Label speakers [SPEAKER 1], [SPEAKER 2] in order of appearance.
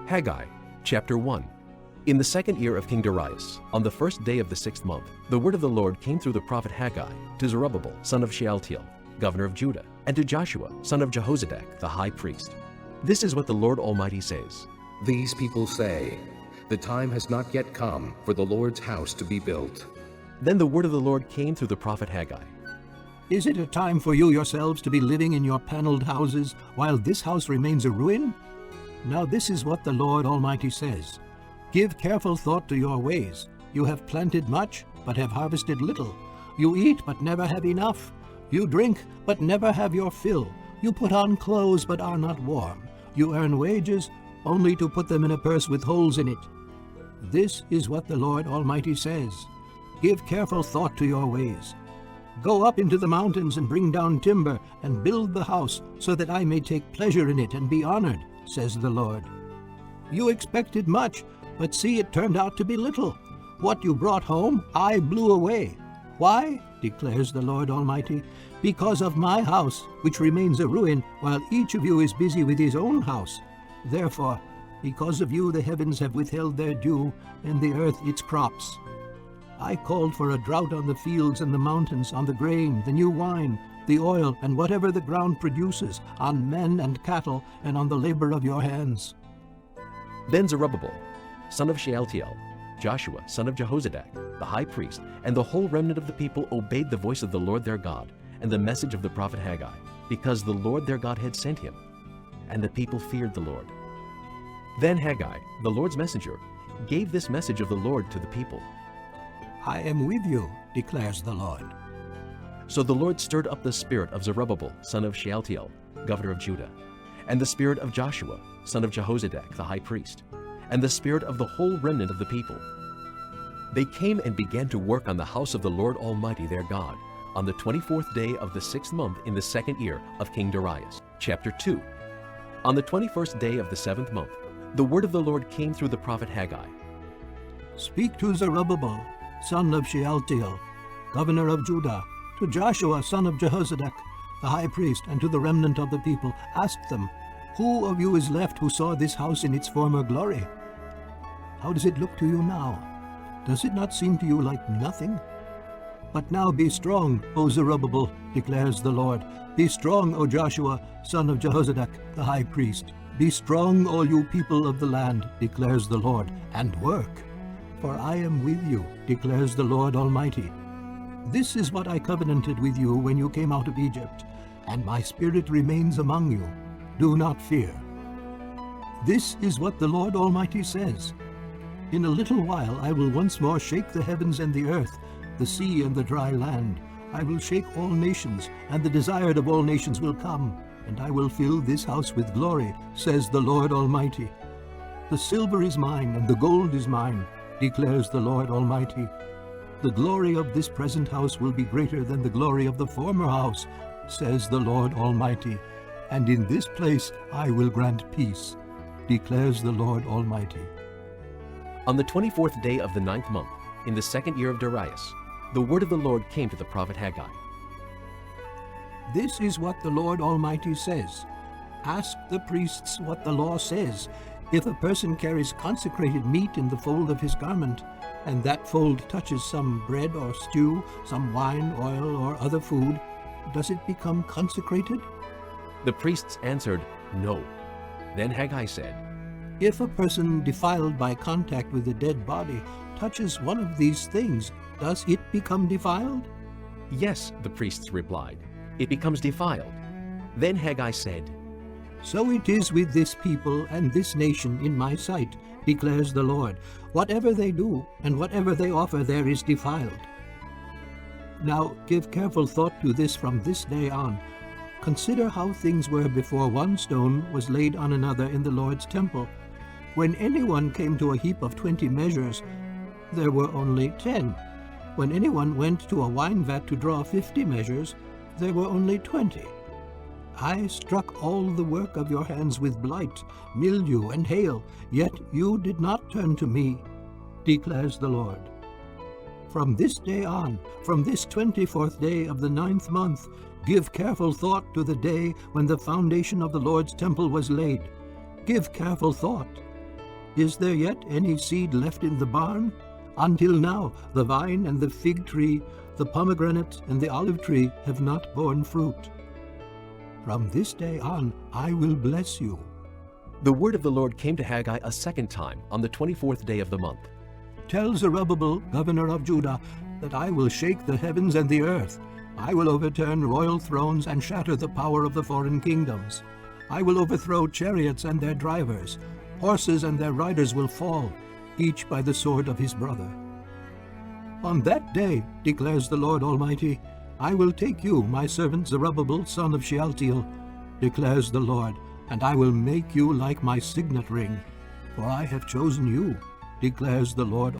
[SPEAKER 1] Haggai, chapter 1. In the second year of King Darius, on the first day of the 6th month, the word of the Lord came through the prophet Haggai to Zerubbabel, son of Shealtiel, governor of Judah, and to Joshua, son of Jehozadak, the high priest. This is what the Lord Almighty says.
[SPEAKER 2] These people say, "The time has not yet come for the Lord's house to be built."
[SPEAKER 1] Then the word of the Lord came through the prophet Haggai.
[SPEAKER 3] Is it a time for you yourselves to be living in your paneled houses while this house remains a ruin? Now this is what the Lord Almighty says. Give careful thought to your ways. You have planted much, but have harvested little. You eat, but never have enough. You drink, but never have your fill. You put on clothes, but are not warm. You earn wages, only to put them in a purse with holes in it. This is what the Lord Almighty says. Give careful thought to your ways. Go up into the mountains and bring down timber and build the house, so that I may take pleasure in it and be honored, says the Lord. You expected much, but see, it turned out to be little. What you brought home, I blew away. Why? Declares the Lord Almighty. Because of my house, which remains a ruin, while each of you is busy with his own house. Therefore, because of you the heavens have withheld their dew, and the earth its crops. I called for a drought on the fields and the mountains, on the grain, the new wine, the oil, and whatever the ground produces, on men and cattle, and on the labor of your hands.
[SPEAKER 1] Then Zerubbabel, son of Shealtiel, Joshua, son of Jehozadak, the high priest, and the whole remnant of the people obeyed the voice of the Lord their God and the message of the prophet Haggai, because the Lord their God had sent him, and the people feared the Lord. Then Haggai, the Lord's messenger, gave this message of the Lord to the people.
[SPEAKER 3] I am with you, declares the Lord.
[SPEAKER 1] So the Lord stirred up the spirit of Zerubbabel, son of Shealtiel, governor of Judah, and the spirit of Joshua, son of Jehozadak, the high priest, and the spirit of the whole remnant of the people. They came and began to work on the house of the Lord Almighty their God, on the 24th day of the 6th month in the 2nd year of King Darius. Chapter 2. On the 21st day of the 7th month, the word of the Lord came through the prophet Haggai.
[SPEAKER 3] Speak to Zerubbabel, son of Shealtiel, governor of Judah, to Joshua, son of Jehozadak, the high priest, and to the remnant of the people. Ask them, who of you is left who saw this house in its former glory? How does it look to you now? Does it not seem to you like nothing? But now be strong, O Zerubbabel, declares the Lord. Be strong, O Joshua, son of Jehozadak, the high priest. Be strong, all you people of the land, declares the Lord, and work. For I am with you, declares the Lord Almighty. This is what I covenanted with you when you came out of Egypt, and my spirit remains among you. Do not fear. This is what the Lord Almighty says. In a little while I will once more shake the heavens and the earth, the sea and the dry land. I will shake all nations, and the desired of all nations will come, and I will fill this house with glory, says the Lord Almighty. The silver is mine, and the gold is mine, declares the Lord Almighty. The glory of this present house will be greater than the glory of the former house, says the Lord Almighty. And in this place I will grant peace, declares the Lord Almighty.
[SPEAKER 1] On the 24th day of the 9th month, in the 2nd year of Darius, the word of the Lord came to the prophet Haggai.
[SPEAKER 3] This is what the Lord Almighty says. Ask the priests what the law says. If a person carries consecrated meat in the fold of his garment, and that fold touches some bread or stew, some wine, oil, or other food, does it become consecrated?
[SPEAKER 1] The priests answered, No. Then Haggai said,
[SPEAKER 3] If a person defiled by contact with a dead body touches one of these things, does it become defiled?
[SPEAKER 1] Yes, the priests replied, it becomes defiled. Then Haggai said,
[SPEAKER 3] So it is with this people and this nation in my sight, declares the Lord. Whatever they do and whatever they offer there is defiled. Now give careful thought to this from this day on. Consider how things were before one stone was laid on another in the Lord's temple. When anyone came to a heap of 20 measures, there were only 10. When anyone went to a wine vat to draw 50 measures, there were only 20. I struck all the work of your hands with blight, mildew, and hail, yet you did not turn to me, declares the Lord. From this day on, from this 24th day of the 9th month, give careful thought to the day when the foundation of the Lord's temple was laid. Give careful thought. Is there yet any seed left in the barn? Until now the vine and the fig tree, the pomegranate and the olive tree have not borne fruit. From this day on I will bless you.
[SPEAKER 1] The word of the Lord came to Haggai a second time on the 24th day of the month.
[SPEAKER 3] Tell Zerubbabel, governor of Judah, that I will shake the heavens and the earth. I will overturn royal thrones and shatter the power of the foreign kingdoms. I will overthrow chariots and their drivers. Horses and their riders will fall, each by the sword of his brother. On that day, declares the Lord Almighty, I will take you, my servant Zerubbabel, son of Shealtiel, declares the Lord, and I will make you like my signet ring. For I have chosen you, declares the Lord